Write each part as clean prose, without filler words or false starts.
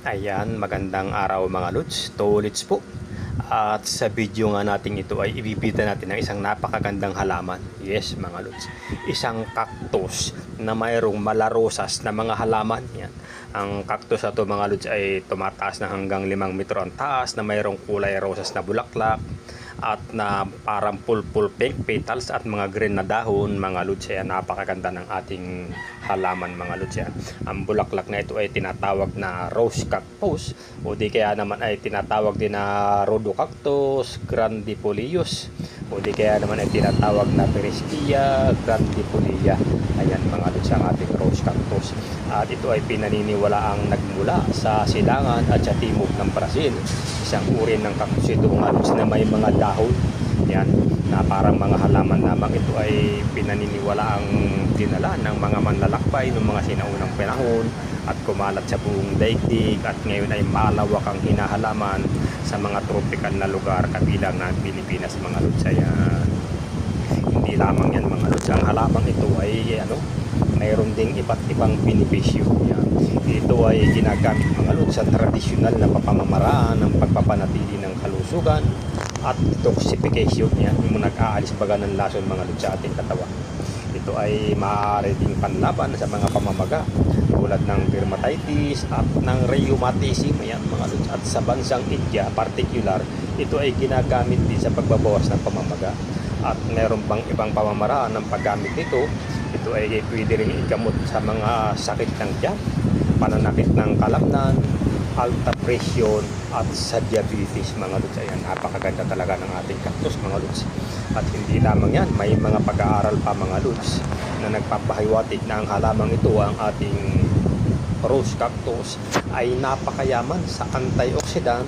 Ayan, magandang araw mga lods, tolits po. At sa video nga natin ito ay ibibida natin ng isang napakagandang halaman. Yes mga lods, isang cactus na mayroong malarosas na mga halaman. Yan. Ang cactus na to mga lods ay tumataas na hanggang 5 metro ang taas, na mayroong kulay rosas na bulaklak at na parang purple pink petals at mga green na dahon mga lods. Yan, napakaganda ng ating halaman mga lods. Yan. Ang bulaklak na ito ay tinatawag na rose cactus o di kaya naman ay tinatawag din na rhodocactus grandipolius o di kaya naman ay tinatawag na periskia grandifolia. Ayan mga lods ang ating rose cactus, at ito ay pinaniniwalaang nagmula sa silangan at sa timog ng Brazil. Isang uri ng cactus ito mga lods na may mga dahon yan na parang mga halaman lamang. Ito ay pinaniniwalaang dinala ng mga manlalakbay noong mga sinaunang panahon at kumalat sa buong daigdig, at ngayon ay malawak ang hinahalaman sa mga tropical na lugar kabilang ng Pilipinas mga lods. Ayan. Hindi lamang yan mga lods, ang halamang ito ay mayroon ding iba't ibang benepisyo. Yan. Ito ay ginagamit mga lods sa tradisyonal na pamamaraan ng pagpapanatili ng kalusugan at detoxification. Yan, yung nag-aalis baga ng lason mga lods sa ating katawan. Ito ay maaari ding panlaban sa mga pamamaga tulad ng dermatitis at ng rheumatism. Ayan mga lods. At sa bansang India particular, ito ay ginagamit din sa pagbabawas ng pamamaga. At meron bang ibang pamamaraan ng paggamit nito. Ito ay pwede rin igamot sa mga sakit ng tiyan, pananakit ng kalamnan, alta presyon at sa diabetes mga lods. Ayan, napakaganda talaga ng ating cactus mga lods. At hindi lamang yan, may mga pag-aaral pa mga lods na nagpapahiwatig na ang halamang ito, ang ating rose cactus, ay napakayaman sa antioxidant,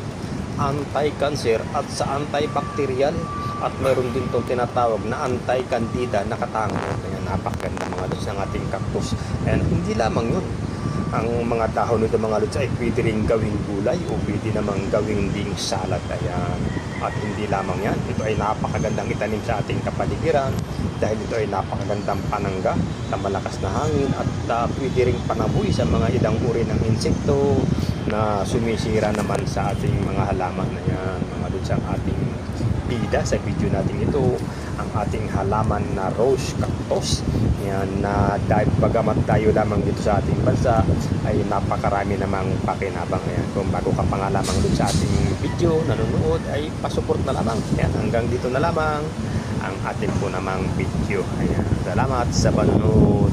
anti-cancer at sa antibacterial, at meron din itong tinatawag na anti-candida na katango. Ayan, napakaganda mga lods ng ating cactus. And hindi lamang yun, ang mga dahon nito mga lods ay pwede rin gawing gulay o pwede namang gawing ding salad. Ayan. At hindi lamang yan, ito ay napakagandang itanim sa ating kapaligiran dahil ito ay napakagandang panangga sa malakas na hangin, at pwede rin panaboy sa mga ilang uri ng insekto na sumisira naman sa ating mga halaman. Ayan mga lods ang ating bida sa video natin ito, ang ating halaman na rose cactus. Yan, na dahil bagamat tayo lamang dito sa ating bansa ay napakarami namang pakinabang. Ayan, kung bago ka pa nga lamang dito sa ating video nanonood ay pasupport na lamang. Ayan, hanggang dito na lamang ang ating po namang video. Ayan, salamat sa panonood.